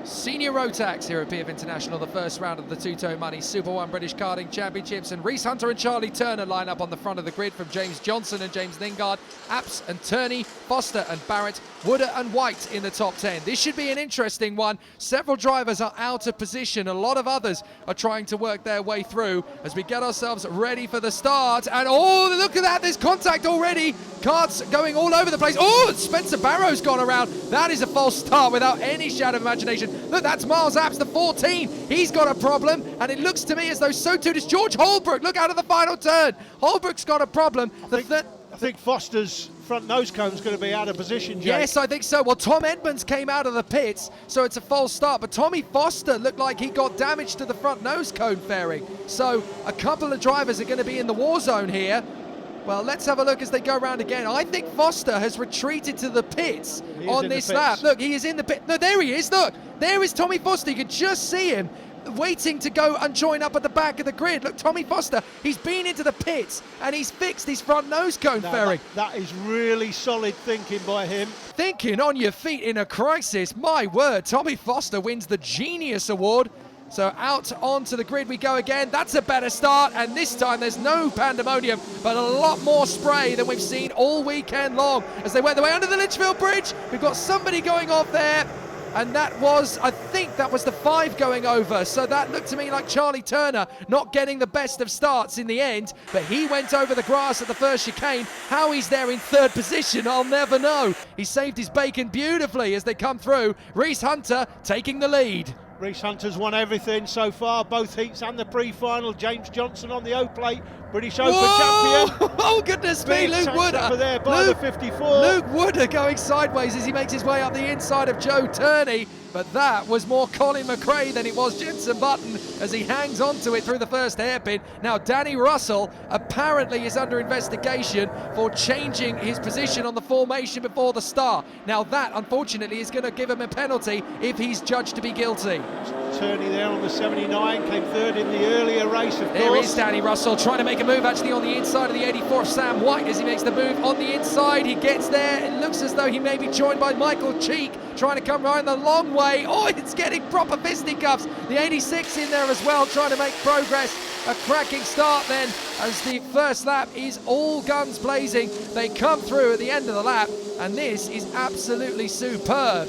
Senior Rotax here at PF International, the first round of the Tuto Money Super 1 British Karting Championships, and Reese Hunter and Charlie Turner line up on the front of the grid from James Johnson and James Lingard, Apps and Turney, Foster and Barrett, Wooder and White in the top 10. This should be an interesting one. Several drivers are out of position. A lot of others are trying to work their way through as we get ourselves ready for the start. And oh, look at that, there's contact already. Carts going all over the place. Oh, Spencer Barrow's gone around. That is a false start without any shadow of imagination. Look, that's Miles Apps, the 14. He's got a problem, and it looks to me as though so too does George Holbrook. Look out of the final turn. Holbrook's got a problem. I think Foster's front nose cone's going to be out of position, Jake. Yes, I think so. Well, Tom Edmonds came out of the pits, so it's a false start. But Tommy Foster looked like he got damage to the front nose cone fairing. So a couple of drivers are going to be in the war zone here. Well, let's have a look as they go around again. I think Foster has retreated to the pits on this lap. Look, he is in the pit. No, there he is. Look, there is Tommy Foster. You can just see him waiting to go and join up at the back of the grid. Look, Tommy Foster, he's been into the pits and he's fixed his front nose cone fairing. That is really solid thinking by him. Thinking on your feet in a crisis. My word, Tommy Foster wins the Genius Award. So out onto the grid we go again. That's a better start, and this time there's no pandemonium, but a lot more spray than we've seen all weekend long. As they went their way under the Litchfield Bridge, we've got somebody going off there, and that was, I think that was the 5 going over. So that looked to me like Charlie Turner not getting the best of starts in the end, but he went over the grass at the first chicane. How he's there in 3rd position, I'll never know. He saved his bacon beautifully as they come through. Reese Hunter taking the lead. Reese Hunter's won everything so far, both heats and the pre-final. James Johnson on the O-plate, British Open champion. Oh, goodness me, Luke Wooder. Over there by the 54. Luke Wooder going sideways as he makes his way up the inside of Joe Turney. But that was more Colin McRae than it was Jenson Button as he hangs onto it through the first hairpin. Now Danny Russell apparently is under investigation for changing his position on the formation before the start. Now that, unfortunately, is going to give him a penalty if he's judged to be guilty. Turney there on the 79, came 3rd in the earlier race, of course. There is Danny Russell trying to make a move actually on the inside of the 84 of Sam White as he makes the move on the inside. He gets there. It looks as though he may be joined by Michael Cheek trying to come right the long way. Oh, it's getting proper fisticuffs. The 86 in there as well trying to make progress. A cracking start then as the first lap is all guns blazing. They come through at the end of the lap and this is absolutely superb.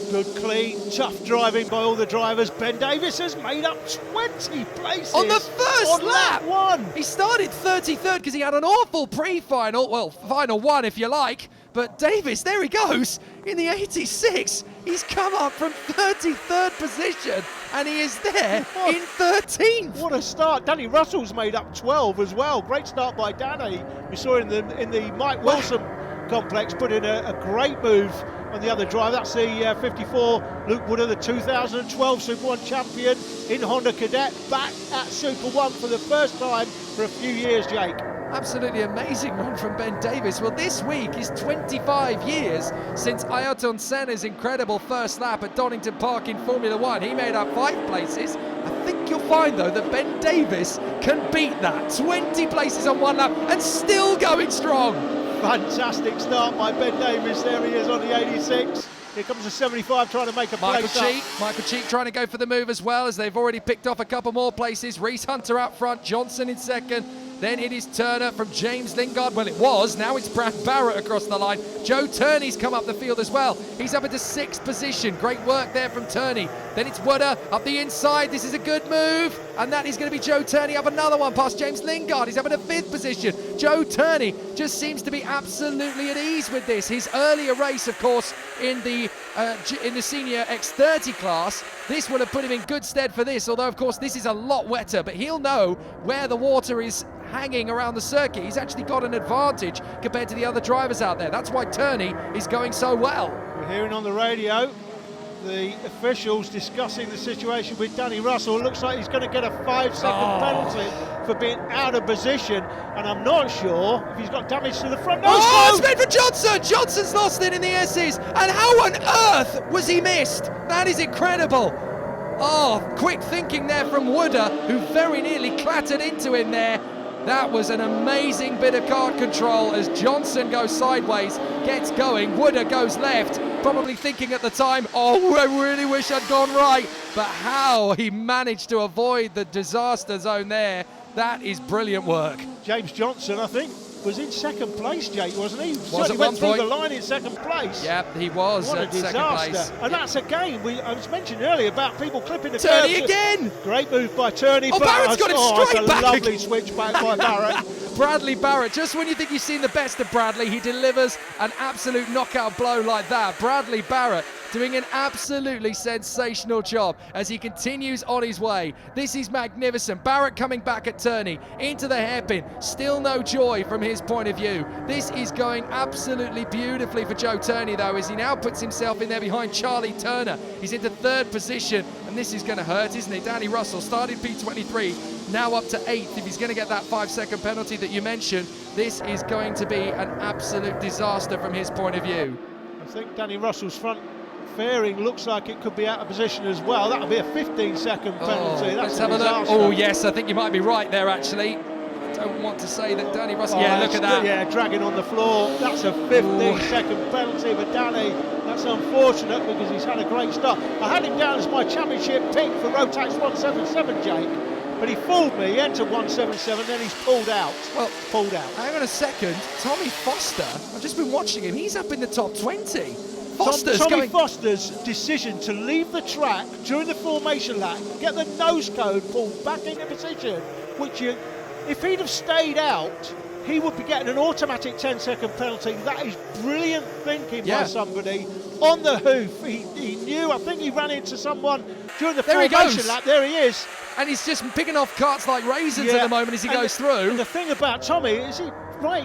Good, clean, tough driving by all the drivers. Ben Davis has made up 20 places on the first lap. 1. He started 33rd because he had an awful pre-final, well, final 1 if you like. But Davis, there he goes in the 86. He's come up from 33rd position and he is there in 13th. What a start. Danny Russell's made up 12 as well. Great start by Danny. We saw in the Mike Wilson complex put in a great move on the other drive. That's the 54 Luke Wooder, the 2012 Super 1 champion in Honda Cadet, back at Super 1 for the first time for a few years, Jake. Absolutely amazing run from Ben Davis. Well, this week is 25 years since Ayrton Senna's incredible first lap at Donington Park in Formula 1. He made up 5 places. I think you'll find, though, that Ben Davis can beat that. 20 places on 1 lap and still going strong. Fantastic start by Ben Davis. There he is on the 86. Here comes the 75 trying to make a place up. Michael Cheek trying to go for the move as well as they've already picked off a couple more places. Reese Hunter out front, Johnson in second. Then it is Turner from James Lingard. Well, it was. Now it's Brad Barrett across the line. Joe Turney's come up the field as well. He's up into 6th position. Great work there from Turney. Then it's Wooder up the inside. This is a good move. And that is going to be Joe Turney up another one past James Lingard. He's up in a 5th position. Joe Turney just seems to be absolutely at ease with this. His earlier race, of course, in the senior X30 class, this will have put him in good stead for this, although of course this is a lot wetter, but he'll know where the water is hanging around the circuit. He's actually got an advantage compared to the other drivers out there. That's why Turney is going so well. We're hearing on the radio the officials discussing the situation with Danny Russell. Looks like he's going to get a 5-second penalty for being out of position, and I'm not sure if he's got damage to the front nose. Oh, it's made for Johnson! Johnson's lost it in the S's, and how on earth was he missed? That is incredible. Oh, quick thinking there from Wooder, who very nearly clattered into him there. That was an amazing bit of kart control as Johnson goes sideways, gets going, Wooder goes left, probably thinking at the time, oh, I really wish I'd gone right. But how he managed to avoid the disaster zone there, that is brilliant work. James Johnson, I think, was in second place, Jake, wasn't he? Was he at went one through point. the line in second place. Yep, he was What a at second disaster. place. And that's again, I was mentioning earlier about people clipping the Turney curbs. again! Great move by Turney. Oh, Barrett's got him straight it's back a lovely again. switch back by Barrett. Bradley Barrett, just when you think you've seen the best of Bradley, he delivers an absolute knockout blow like that. Bradley Barrett doing an absolutely sensational job as he continues on his way. This is magnificent. Barrett coming back at Turney into the hairpin. Still no joy from his point of view. This is going absolutely beautifully for Joe Turney, though, as he now puts himself in there behind Charlie Turner. He's into third position, and this is going to hurt, isn't it? Danny Russell started P23, now up to 8th. If he's going to get that 5-second penalty that you mentioned, this is going to be an absolute disaster from his point of view. I think Danny Russell's front fairing looks like it could be out of position as well. That'll be a 15-second penalty. Let's That's have a a look. disaster. Oh, yes, I think you might be right there, actually. I don't want to say that Danny Russell... yeah, look at that. Yeah, dragging on the floor. That's a 15-second penalty for Danny. That's unfortunate because he's had a great start. I had him down as my championship pick for Rotax 177, Jake. But he fooled me. He entered 177, then he's pulled out. Well, pulled out. Hang on a second. Tommy Foster, I've just been watching him. He's up in the top 20. Tommy Foster's decision to leave the track during the formation lap, get the nose cone pulled back into position, which if he'd have stayed out, he would be getting an automatic 10-second penalty. That is brilliant thinking by somebody on the hoof. He knew, I think he ran into someone during the formation lap. There he is. And he's just picking off carts like raisins at the moment as he goes through. And the thing about Tommy is he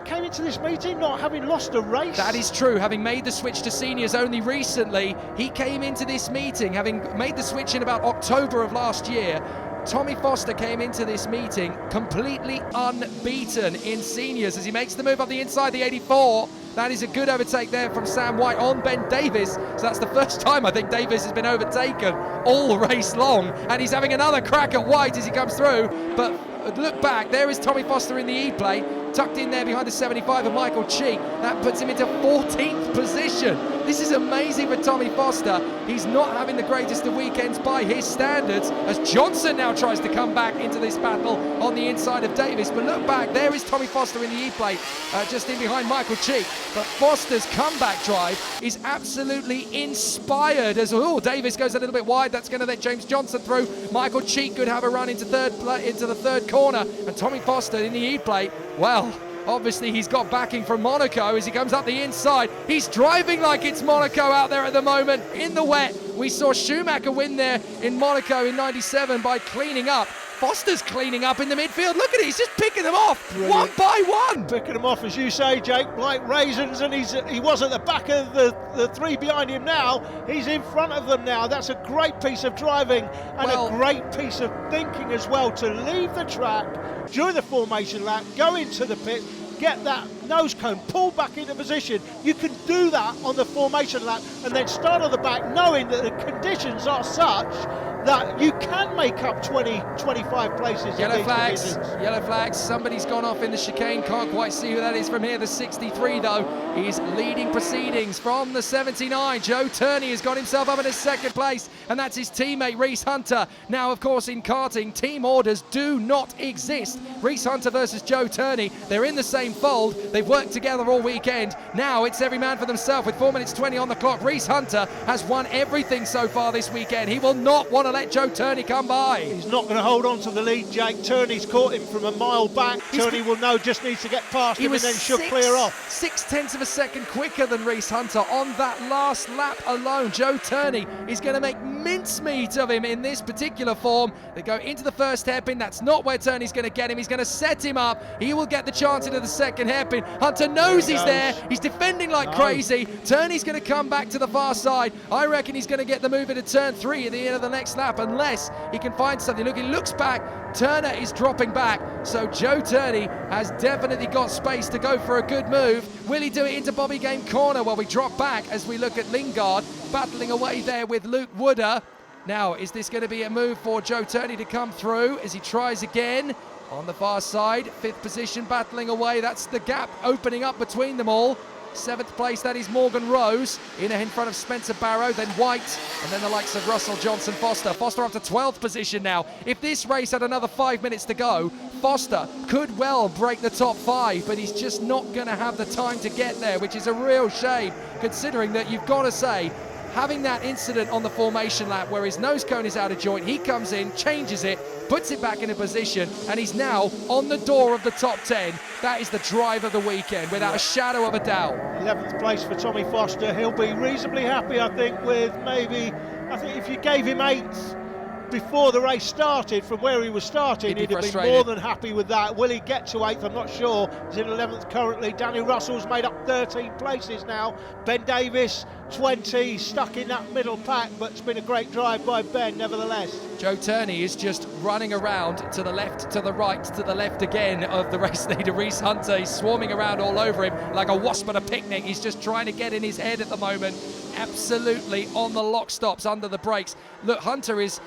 came into this meeting not having lost a race. That is true. Having made the switch to seniors only recently, he came into this meeting, having made the switch in about October of last year. Tommy Foster came into this meeting completely unbeaten in seniors as he makes the move up the inside, the 84. That is a good overtake there from Sam White on Ben Davis. So that's the first time I think Davis has been overtaken all race long. And he's having another crack at White as he comes through. But look back, there is Tommy Foster in the E-plate, tucked in there behind the 75 of Michael Cheek. That puts him into 14th position. This is amazing for Tommy Foster. He's not having the greatest of weekends by his standards as Johnson now tries to come back into this battle on the inside of Davis. But look back, there is Tommy Foster in the E-plate, just in behind Michael Cheek. But Foster's comeback drive is absolutely inspired as, Davis goes a little bit wide. That's going to let James Johnson through. Michael Cheek could have a run into the third corner. And Tommy Foster in the E-plate, well, obviously he's got backing from Monaco as he comes up the inside. He's driving like it's Monaco out there at the moment in the wet. We saw Schumacher win there in Monaco in 97 by cleaning up. Foster's cleaning up in the midfield. Look at it, he's just picking them off. Brilliant. One by one. Picking them off, as you say, Jake, like raisins, and he was at the back of the three behind him now. He's in front of them now. That's a great piece of driving and a great piece of thinking as well to leave the track during the formation lap, go into the pit, get that nose cone, pull back into position. You can do that on the formation lap and then start on the back knowing that the conditions are such that you can make up 25 places. Yellow flags, somebody's gone off in the chicane, can't quite see who that is from here. The 63 though, he's leading proceedings from the 79. Joe Turney has got himself up in a second place, and that's his teammate Reese Hunter. Now of course in karting, team orders do not exist. Reese Hunter versus Joe Turney, they're in the same fold, they've worked together all weekend. Now it's every man for themselves with 4 minutes 20 on the clock. Reese Hunter has won everything so far this weekend. He will not want to let Joe Turney come by. He's not going to hold on to the lead, Jake. Turney's caught him from a mile back. Turney will know, just needs to get past him and then should clear off. 0.6 of a second quicker than Reese Hunter on that last lap alone. Joe Turney is going to make mincemeat of him in this particular form. They go into the first hairpin. That's not where Turney's going to get him. He's going to set him up. He will get the chance into the second hairpin. Hunter knows he's there. He's defending like crazy. Turney's going to come back to the far side. I reckon he's going to get the move into turn 3 at the end of the next lap unless he can find something. Look, he looks back. Turner is dropping back. So Joe Turney has definitely got space to go for a good move. Will he do it into Bobby Game corner while we drop back as we look at Lingard battling away there with Luke Wooder? Now, is this going to be a move for Joe Turney to come through as he tries again? On the far side, 5th position battling away. That's the gap opening up between them all. 7th place, that is Morgan Rose, in front of Spencer Barrow, then White, and then the likes of Russell Johnson Foster. Foster up to 12th position now. If this race had another 5 minutes to go, Foster could well break the top 5, but he's just not going to have the time to get there, which is a real shame, considering that you've got to say, having that incident on the formation lap where his nose cone is out of joint, he comes in, changes it, puts it back into position, and he's now on the door of the top 10. That is the drive of the weekend, without a shadow of a doubt. 11th place for Tommy Foster. He'll be reasonably happy, I think, with maybe, I think if you gave him 8th before the race started, from where he was starting, he'd have been more than happy with that. Will he get to 8th? I'm not sure. He's in 11th currently. Danny Russell's made up 13 places now. Ben Davis, 20, stuck in that middle pack, but it's been a great drive by Ben, nevertheless. Joe Turney is just running around to the left, to the right, to the left again of the race leader, Reese Hunter. He's swarming around all over him like a wasp at a picnic. He's just trying to get in his head at the moment. Absolutely on the lock stops, under the brakes. Look, Hunter is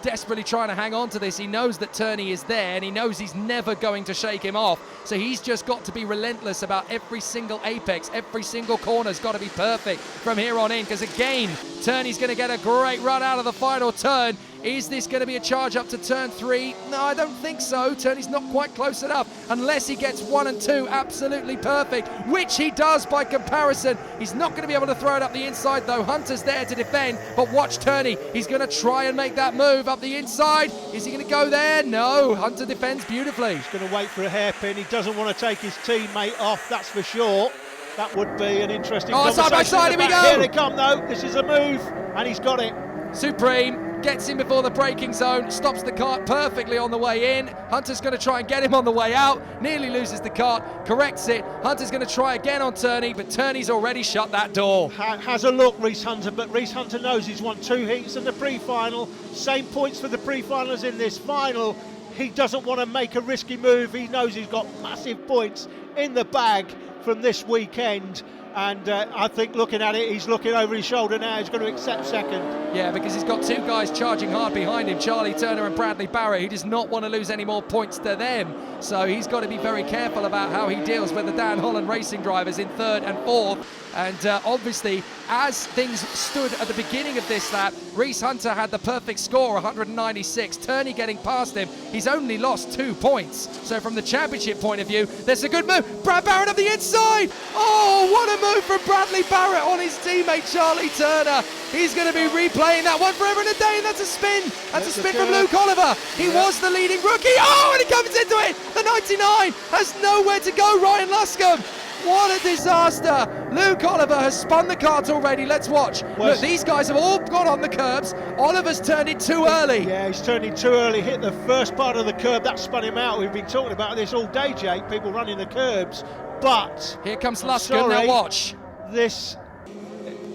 desperately trying to hang on to this. He knows that Turney is there, and he knows he's never going to shake him off. So he's just got to be relentless about every single apex. Every single corner's got to be perfect from here on in, because again, Turney's going to get a great run out of the final turn. Is this going to be a charge up to turn 3? No, I don't think so. Turney's not quite close enough, unless he gets 1 and 2 absolutely perfect, which he does by comparison. He's not going to be able to throw it up the inside, though. Hunter's there to defend, but watch Turney. He's going to try and make that move up the inside. Is he going to go there? No, Hunter defends beautifully. He's going to wait for a hairpin. He doesn't want to take his teammate off, that's for sure. That would be an interesting conversation. Side by side, here we go. Here they come, though. This is a move, and he's got it. Supreme gets in before the braking zone, stops the kart perfectly on the way in. Hunter's going to try and get him on the way out, nearly loses the kart, corrects it. Hunter's going to try again on Turney, but Turney's already shut that door. Has a look, Reese Hunter, but Reese Hunter knows he's won 2 heats in the pre-final. Same points for the pre-final as in this final. He doesn't want to make a risky move. He knows he's got massive points in the bag from this weekend. And I think looking at it, he's looking over his shoulder now. He's going to accept second. Yeah, because he's got 2 guys charging hard behind him, Charlie Turner and Bradley Barrett. He does not want to lose any more points to them. So he's got to be very careful about how he deals with the Dan Holland Racing drivers in 3rd and 4th. And obviously, as things stood at the beginning of this lap, Reese Hunter had the perfect score, 196. Turney getting past him. He's only lost 2 points. So from the championship point of view, there's a good move. Brad Barrett up the inside. Oh, what a move from Bradley Barrett on his teammate Charlie Turner. He's going to be replaying that one forever and a day, and that's a spin. That's a spin from Luke Oliver. He was the leading rookie. Oh, and he comes into it. The 99 has nowhere to go, Ryan Luscombe. What a disaster. Luke Oliver has spun the kart already. Let's watch. Look, these guys have all gone on the curbs. Oliver's turned it too early. Yeah, he's turned it too early. Hit the first part of the curb. That spun him out. We've been talking about this all day, Jake. People running the curbs. But here comes Luscombe. Now watch. This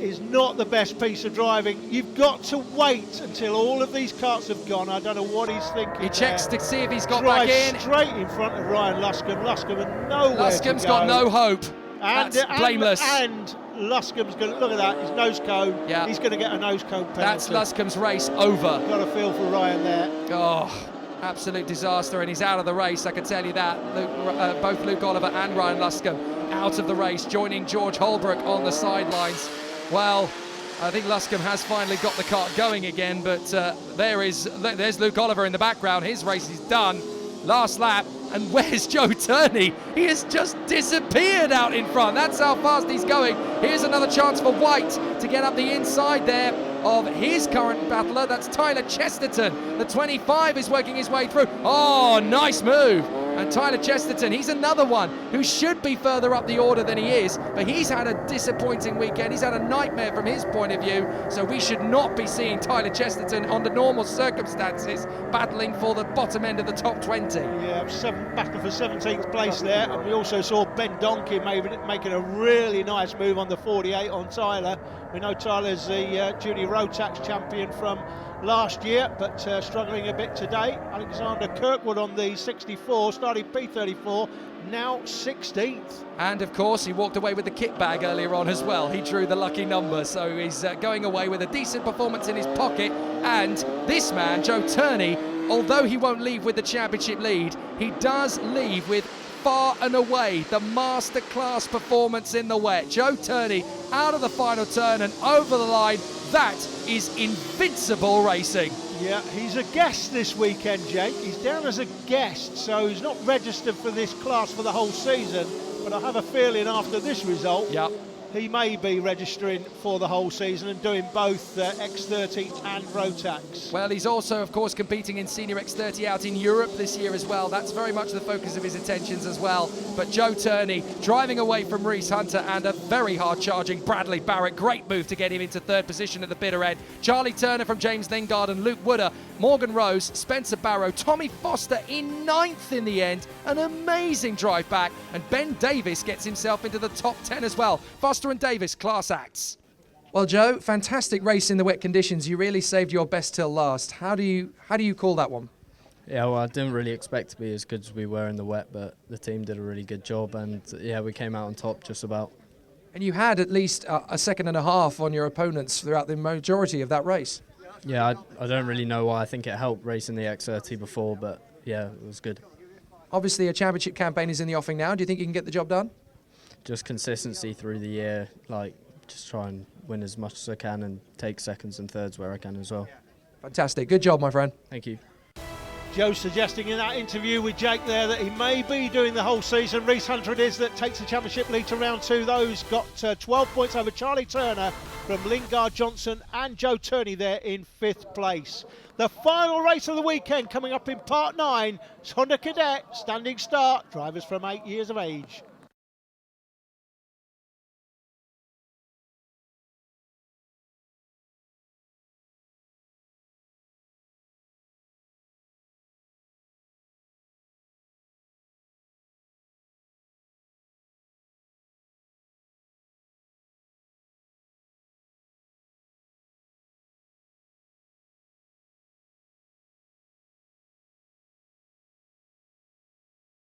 is not the best piece of driving. You've got to wait until all of these karts have gone. I don't know what he's thinking. He checks to see if he's got back in. Straight in front of Ryan Luscombe. Luscombe and nowhere Luscombe's to go. got no hope. That's blameless. And Luscombe's going to look at that. His nose cone. Yeah. He's going to get a nose cone penalty. That's Luscombe's race over. Got a feel for Ryan there. Oh, absolute disaster, and he's out of the race. I can tell you that. Both Luke Oliver and Ryan Luscombe out of the race, joining George Holbrook on the sidelines. Well, I think Luscombe has finally got the kart going again, but there's Luke Oliver in the background. His race is done. Last lap, and where's Joe Turney? He has just disappeared out in front. That's how fast he's going. Here's another chance for White to get up the inside there of his current battler. That's Tyler Chesterton. The 25 is working his way through. Oh, nice move. And Tyler Chesterton, he's another one who should be further up the order than he is, but he's had a disappointing weekend. He's had a nightmare from his point of view, so we should not be seeing Tyler Chesterton under normal circumstances battling for the bottom end of the top 20. Yeah, battle for 17th place there, and we also saw Ben Donkey making a really nice move on the 48 on Tyler. We know Tyler's the junior Rotax champion from last year, but struggling a bit today. Alexander Kirkwood on the 64, starting P34, now 16th. And of course, he walked away with the kit bag earlier on as well. He drew the lucky number, so he's going away with a decent performance in his pocket. And this man, Joe Turney, although he won't leave with the championship lead, he does leave with far and away the masterclass performance in the wet. Joe Turney out of the final turn and over the line. That is invincible racing. Yeah, he's a guest this weekend, Jake. He's down as a guest, so he's not registered for this class for the whole season. But I have a feeling after this result, he may be registering for the whole season and doing both X30 and Rotax. Well, he's also, of course, competing in Senior X30 out in Europe this year as well. That's very much the focus of his attentions as well. But Joe Turney driving away from Reese Hunter and a very hard-charging Bradley Barrett. Great move to get him into third position at the bitter end. Charlie Turner from James Lingard and Luke Wooder, Morgan Rose, Spencer Barrow, Tommy Foster in 9th in the end. An amazing drive back. And Ben Davis gets himself into the top 10 as well. Foster and Davis, class acts. Well, Joe, fantastic race in the wet conditions. You really saved your best till last. How do you call that one? Yeah, well, I didn't really expect to be as good as we were in the wet, but the team did a really good job, and yeah, we came out on top just about. And you had at least a second and a half on your opponents throughout the majority of that race. Yeah, I don't really know why. I think it helped racing the X30 before, but yeah, it was good. Obviously, a championship campaign is in the offing now. Do you think you can get the job done? Just consistency through the year, like just try and win as much as I can and take seconds and thirds where I can as well. Fantastic. Good job, my friend. Thank you. Joe suggesting in that interview with Jake there that he may be doing the whole season. Reese Hunter it is that takes the championship lead to round 2. Those got 12 points over Charlie Turner from Lingard Johnson and Joe Turney there in 5th place. The final race of the weekend coming up in part 9 is Honda Cadet, standing start, drivers from 8 years of age.